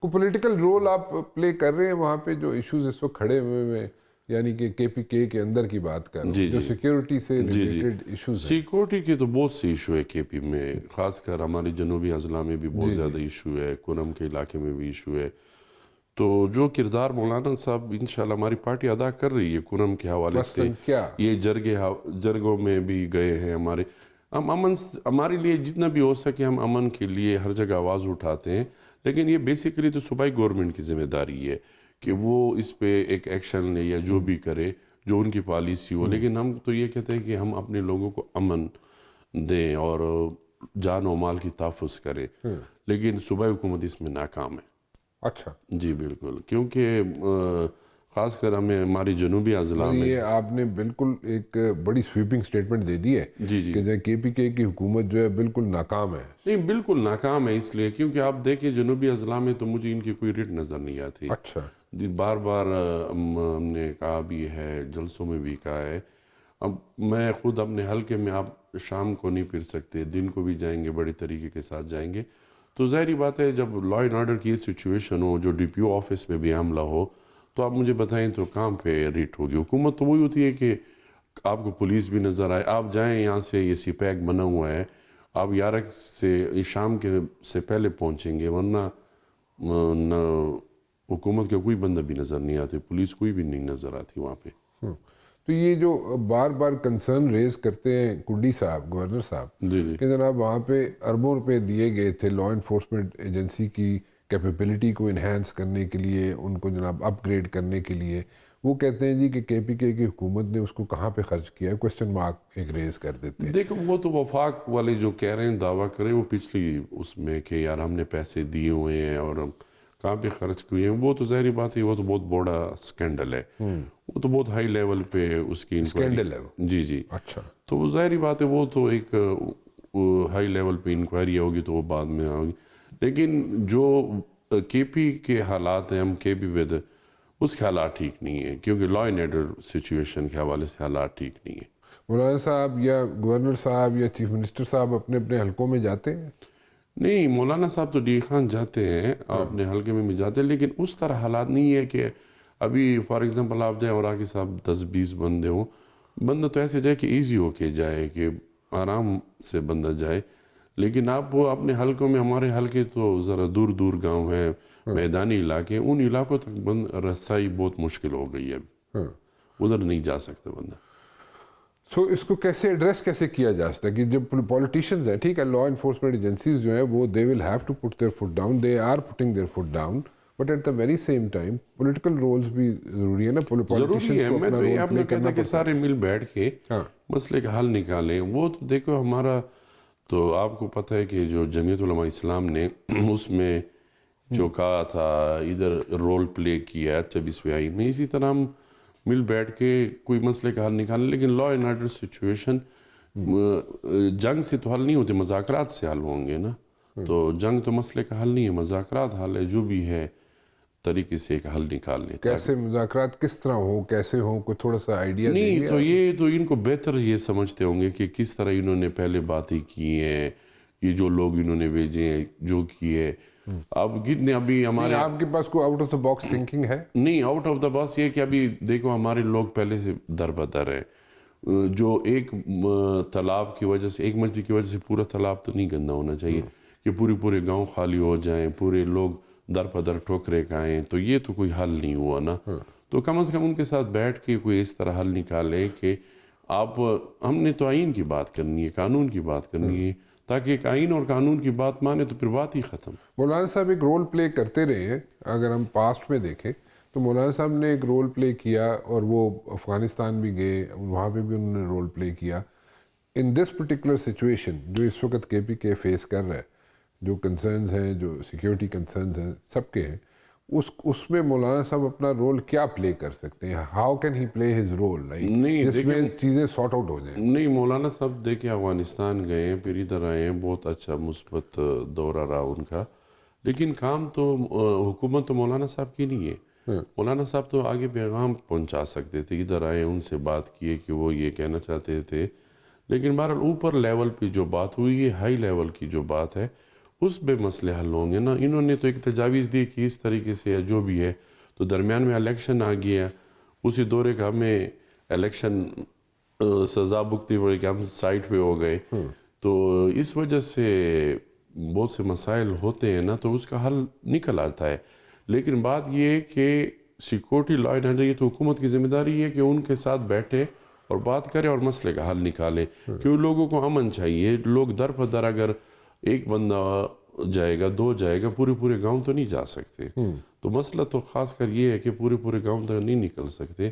کو political role آپ پلے کر رہے ہیں وہاں پہ جو ایشوز اس وقت کھڑے ہوئے ہیں، یعنی کہ کے پی کے اندر کی بات کر رہا جی ہوں جو جی سیکیورٹی سے جی جی ریلیٹڈ ایشوز ہیں؟ سیکورٹی کے تو بہت سے ایشو ہے کے پی میں، خاص کر ہماری جنوبی اضلاع میں بھی بہت جی جی زیادہ ایشو ہے، کونم کے علاقے میں بھی ایشو ہے. تو جو کردار مولانا صاحب انشاءاللہ ہماری پارٹی ادا کر رہی ہے کونم کے حوالے سے، مثلاً کیا؟ یہ جرگوں میں بھی گئے ہیں ہم ہمارے لیے جتنا بھی ہو سکے ہم امن کے لیے ہر جگہ آواز اٹھاتے ہیں، لیکن یہ بیسیکلی تو صوبائی گورنمنٹ کی ذمہ داری ہے کہ وہ اس پہ ایک ایکشن لے یا جو بھی کرے جو ان کی پالیسی ہو. لیکن ہم تو یہ کہتے ہیں کہ ہم اپنے لوگوں کو امن دیں اور جان و مال کی تحفظ کریں، لیکن صوبائی حکومت اس میں ناکام ہے. اچھا، جی بالکل، کیونکہ خاص کر ہماری جنوبی اضلاع میں. یہ آپ نے بالکل ایک بڑی سویپنگ سٹیٹمنٹ دے دی ہے جی جی کہ کے پی کے کی حکومت جو ہے بالکل ناکام ہے. نہیں، بالکل ناکام ہے اس لیے کیونکہ آپ دیکھیں جنوبی اضلاع میں تو مجھے ان کی کوئی ریٹ نظر نہیں آتی. اچھا، بار بار ہم نے کہا بھی ہے، جلسوں میں بھی کہا ہے. اب میں خود اپنے حلقے میں، آپ شام کو نہیں پھر سکتے، دن کو بھی جائیں گے، بڑے طریقے کے ساتھ جائیں گے. تو ظاہری بات ہے جب لا اینڈ آرڈر کی سچویشن ہو، جو ڈی پی او آفس میں بھی حملہ ہو، تو آپ مجھے بتائیں تو کہاں پہ ریٹ ہوگی. حکومت تو وہی ہوتی ہے کہ آپ کو پولیس بھی نظر آئے، آپ جائیں یہاں سے، یہ سی پیک بنا ہوا ہے، آپ 11 سے شام سے پہلے پہنچیں گے، ورنہ نہ حکومت کا کوئی بندہ بھی نظر نہیں آتی، پولیس کوئی بھی نہیں نظر آتی وہاں پہ. تو یہ جو بار بار کنسرن ریز کرتے ہیں کنڈی صاحب، گورنر صاحب، جی جی کہ جناب وہاں پہ اربوں روپے دیے گئے تھے لا انفورسمنٹ ایجنسی کی کیپیبلٹی کو انہینس کرنے کے لیے، ان کو جناب اپ گریڈ کرنے کے لیے، وہ کہتے ہیں جی کہ کے پی کے کی حکومت نے اس کو کہاں پہ خرچ کیا ہے، کوسچن مارک ایک ریز کر دیتے ہیں. دیکھو، وہ تو وفاق والے جو کہہ رہے ہیں، دعویٰ کریں، وہ پچھلی اس میں کہ یار ہم نے پیسے دیے ہوئے ہیں اور ہم کہاں پہ خرچ کیے ہیں، وہ تو ظاہری بات ہے، وہ تو بہت بڑا سکینڈل ہے. وہ تو بہت ہائی لیول پہ اس کی انکوائری. اسکینڈل ہے وہ. جی جی. اچھا، تو وہ ظاہری بات ہے، وہ تو ایک ہائی لیول پہ انکوائری ہوگی تو وہ بعد میں ہوگی. لیکن جو کے پی کے حالات ہیں، ہم کے پی ود اس کے حالات ٹھیک نہیں ہیں، کیونکہ لا اینڈ آرڈر سچویشن کے حوالے سے حالات ٹھیک نہیں ہیں. مولانا صاحب یا گورنر صاحب یا چیف منسٹر صاحب اپنے اپنے حلقوں میں جاتے ہیں؟ نہیں، مولانا صاحب تو ڈی خان جاتے ہیں، اپنے حلقے میں بھی جاتے ہیں، لیکن اس طرح حالات نہیں ہے کہ ابھی فار ایگزامپل آپ جائیں اور آگے صاحب 10-20 بندے ہوں. بندہ تو ایسے جائے کہ ایزی ہو کے جائے، کہ آرام سے بندہ جائے. لیکن آپ وہ اپنے حلقوں میں، ہمارے حلقے تو ذرا دور دور گاؤں ہیں، میدانی علاقے، ان علاقوں تک رسائی بہت مشکل ہو گئی ہے، ادھر نہیں جا سکتا بندہ. سو اس کو کیسے ایڈریس کیسے کیا جا سکتا ہے کہ جب پولیٹیشنز ہیں، ٹھیک ہے، لا انفورسمنٹ ایجنسیز جو ہیں وہ they will have to put their foot down, they are putting their foot down, but at the very same time political roles بھی ضروری ہے نا، ضروری پولیٹیشنز ہے. کو میں اپنا تو یہ رول آپ پلے نے کرنا کہتا کہ پڑتا ہے. سارے مل بیٹھ کے ہاں، مسئلے کا حل نکالیں. وہ تو دیکھو، ہمارا تو آپ کو پتہ ہے کہ جو جمعیت علماء اسلام نے اس میں جو کہا تھا، ادھر رول پلے کیا ہے 24ویں آئین میں، اسی طرح ہم مل بیٹھ کے کوئی مسئلے کا حل نکالیں. لیکن لا اینڈ آرڈر سچویشن جنگ سے تو حل نہیں ہوتے، مذاکرات سے حل ہوں گے نا. تو جنگ تو مسئلے کا حل نہیں ہے، مذاکرات حل ہے. جو بھی ہے طریقے سے ایک حل نکال لیں. کیسے مذاکرات کس طرح ہوں، کیسے ہوں، کوئی تھوڑا سا آئیڈیا دیں نہیں گے تو آپ؟ یہ تو ان کو بہتر یہ سمجھتے ہوں گے کہ کس طرح انہوں نے پہلے باتیں کی ہیں، یہ جو لوگ انہوں نے بھیجے ہیں، جو کیے. اب کتنے ابھی نہیں، ہمارے آپ کے پاس کوئی out of the box thinking ہے؟ نہیں، آؤٹ آف دا باکس یہ کہ ابھی دیکھو ہمارے لوگ پہلے سے در بدر ہیں. جو ایک تالاب کی وجہ سے، ایک مسجد کی وجہ سے پورا تالاب تو نہیں گندا ہونا چاہیے کہ پورے گاؤں خالی ہو جائیں، پورے لوگ در پدر ٹھوکرے کھائیں. تو یہ تو کوئی حل نہیں ہوا نا. تو کم از کم ان کے ساتھ بیٹھ کے کوئی اس طرح حل نکالے کہ ہم نے تو آئین کی بات کرنی ہے، قانون کی بات کرنی ہے، تاکہ ایک آئین اور قانون کی بات مانے تو پھر بات ہی ختم. مولانا صاحب ایک رول پلے کرتے رہے ہیں. اگر ہم پاسٹ میں دیکھیں تو مولانا صاحب نے ایک رول پلے کیا، اور وہ افغانستان بھی گئے، وہاں پہ بھی انہوں نے رول پلے کیا. ان دس پرٹیکولر سچویشن جو اس وقت کے پی کے فیس کر رہا ہے، جو کنسرنز ہیں، جو سیکیورٹی کنسرنز ہیں، سب کے ہیں، اس میں مولانا صاحب اپنا رول کیا پلے کر سکتے ہیں؟ How can he play his role, نہیں جس میں چیزیں سارٹ آؤٹ ہو جائیں؟ نہیں، مولانا صاحب دیکھیں افغانستان گئے ہیں، پھر ادھر آئے ہیں، بہت اچھا مثبت دورہ رہا ان کا. لیکن کام تو حکومت تو مولانا صاحب کی نہیں ہے. مولانا صاحب تو آگے پیغام پہنچا سکتے تھے، ادھر آئے، ان سے بات کیے کہ وہ یہ کہنا چاہتے تھے. لیکن بہرحال اوپر لیول پہ جو بات ہوئی ہے، ہائی لیول کی جو بات ہے، اس میں مسئلے حل ہوں گے نا. انہوں نے تو ایک تجاویز دی کہ اس طریقے سے ہے جو بھی ہے, تو درمیان میں الیکشن آ گیا, اسی دورے کا ہمیں الیکشن سزا بھگتی پڑی کہ ہم سائٹ پہ ہو گئے. تو اس وجہ سے بہت سے مسائل ہوتے ہیں نا, تو اس کا حل نکل آتا ہے. لیکن بات یہ ہے کہ سیکورٹی لا اینڈ آرڈر, یہ تو حکومت کی ذمہ داری ہے کہ ان کے ساتھ بیٹھے اور بات کرے اور مسئلے کا حل نکالے. کیوں لوگوں کو امن چاہیے. لوگ در بدر اگر ایک بندہ جائے گا, دو جائے گا, پورے گاؤں تو نہیں جا سکتے. تو مسئلہ تو خاص کر یہ ہے کہ پورے گاؤں تک نہیں نکل سکتے.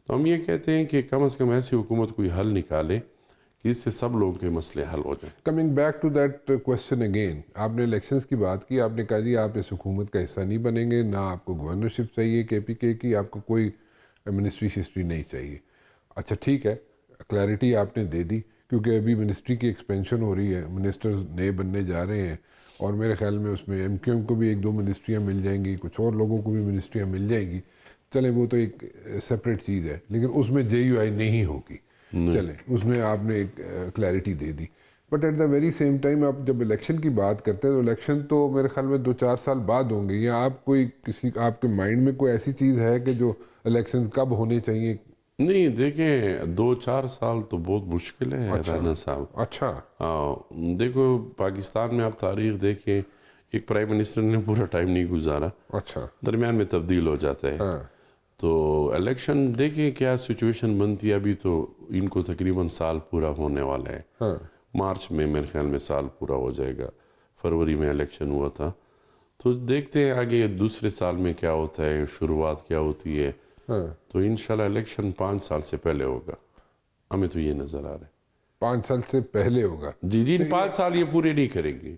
تو ہم یہ کہتے ہیں کہ کم از کم ایسی حکومت کوئی حل نکالے کہ اس سے سب لوگوں کے مسئلے حل ہو جائیں. Coming back to that question again, آپ نے الیکشنز کی بات کی, آپ نے کہا جی آپ اس حکومت کا حصہ نہیں بنیں گے, نہ آپ کو گورنرشپ چاہیے KPK کی, آپ کو کوئی منسٹری شسٹری نہیں چاہیے. اچھا ٹھیک ہے, کلیئرٹی آپ نے دے دی, کیونکہ ابھی منسٹری کی ایکسپینشن ہو رہی ہے, منسٹرز نئے بننے جا رہے ہیں, اور میرے خیال میں اس میں MQM کو بھی 1-2 منسٹریاں مل جائیں گی, کچھ اور لوگوں کو بھی منسٹریاں مل جائیں گی. چلیں وہ تو ایک سپریٹ چیز ہے, لیکن اس میں JUI نہیں ہوگی. چلیں اس میں آپ نے ایک کلیئرٹی دے دی. But at the very same time آپ جب الیکشن کی بات کرتے ہیں تو الیکشن تو میرے خیال میں 2-4 سال بعد ہوں گے, یا آپ کوئی آپ کے مائنڈ میں کوئی ایسی چیز ہے کہ جو الیکشن کب ہونے چاہیے؟ نہیں دیکھیں 2-4 سال تو بہت مشکل ہے رانا صاحب. اچھا دیکھو پاکستان میں آپ تاریخ دیکھیں, ایک پرائم منسٹر نے پورا ٹائم نہیں گزارا, اچھا درمیان میں تبدیل ہو جاتا ہے. تو الیکشن دیکھیں کیا سچویشن بنتی ہے. ابھی تو ان کو تقریباً سال پورا ہونے والا ہے, مارچ میں میرے خیال میں سال پورا ہو جائے گا. فروری میں الیکشن ہوا تھا, تو دیکھتے ہیں آگے دوسرے سال میں کیا ہوتا ہے, شروعات کیا ہوتی ہے. تو انشاءاللہ الیکشن 5 سال سے پہلے ہوگا, ہمیں تو یہ نظر آ رہا ہے. 5 سال سے پہلے ہوگا؟ جی 5 سال یہ پورے نہیں کریں گے.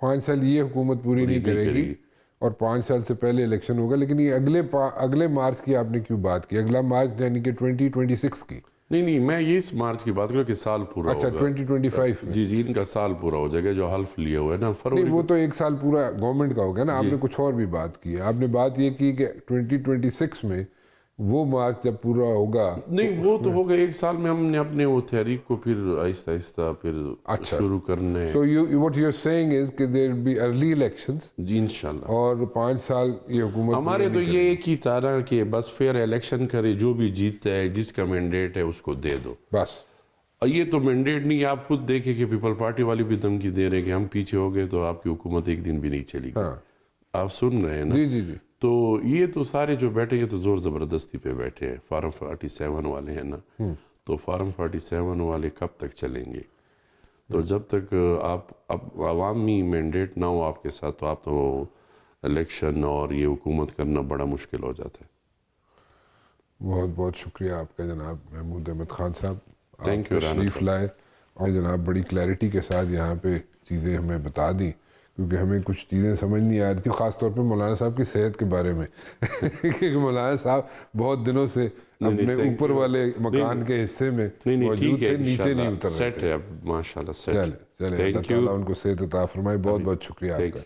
5 سال یہ حکومت پوری نہیں کرے گی, اور 5 سال سے پہلے الیکشن ہوگا. لیکن یہ اگلے مارچ کی آپ نے کیوں بات کی؟ اگلا مارچ یعنی کہ 2026 کی؟ نہیں میں یہ اس مارچ کی بات کروں کہ سال پورا ہوگا. اچھا 2025 میں؟ جی ان کا سال پورا ہو جائے گا جو حلف لیا ہوا ہے نا فروری. نہیں وہ تو 1 سال پورا گورنمنٹ کا ہوگا نا. آپ نے کچھ اور بھی بات کی ہے. آپ نے بات یہ کی کہ 2026 میں وہ مارچ جب پورا ہوگا. نہیں وہ تو ہوگا 1 سال میں. ہم نے اپنے وہ تحریک کو پھر آہستہ آہستہ پھر شروع کرنا ہے. So what you're saying is کہ there will be early elections. جی انشاءاللہ. اور 5 سال یہ حکومت ہمارے تو یہ ایک ہی تارا کہ بس فیئر الیکشن کرے, جو بھی جیتتا ہے جس کا مینڈیٹ ہے اس کو دے دو بس. یہ تو مینڈیٹ نہیں. آپ خود دیکھیں کہ پیپل پارٹی والی بھی دھمکی دے رہے ہیں کہ ہم پیچھے ہو گئے تو آپ کی حکومت ایک دن بھی نہیں چلی گی. آپ سن رہے ہیں نا. جی تو یہ تو سارے جو بیٹھے یہ تو زور زبردستی پہ بیٹھے ہیں. فارم 47 والے ہیں نا, تو فارم 47 والے کب تک چلیں گے؟ تو جب تک آپ اب عوامی مینڈیٹ نہ ہو آپ کے ساتھ, تو آپ تو الیکشن اور یہ حکومت کرنا بڑا مشکل ہو جاتا ہے. بہت بہت شکریہ آپ کا جناب محمود احمد خان صاحب. تھینک یو تشریف لائے اور جناب بڑی کلیئرٹی کے ساتھ یہاں پہ چیزیں ہمیں بتا دیں, کیونکہ ہمیں کچھ چیزیں سمجھ نہیں آ رہی تھی, خاص طور پہ مولانا صاحب کی صحت کے بارے میں, کیونکہ مولانا صاحب بہت دنوں سے اپنے اوپر والے مکان کے حصے میں موجود تھے, نیچے نہیں اتر رہے تھے. ماشاءاللہ. چلیں اللہ تعالیٰ ان کو صحت عطا فرمائے. بہت بہت شکریہ آپ کا.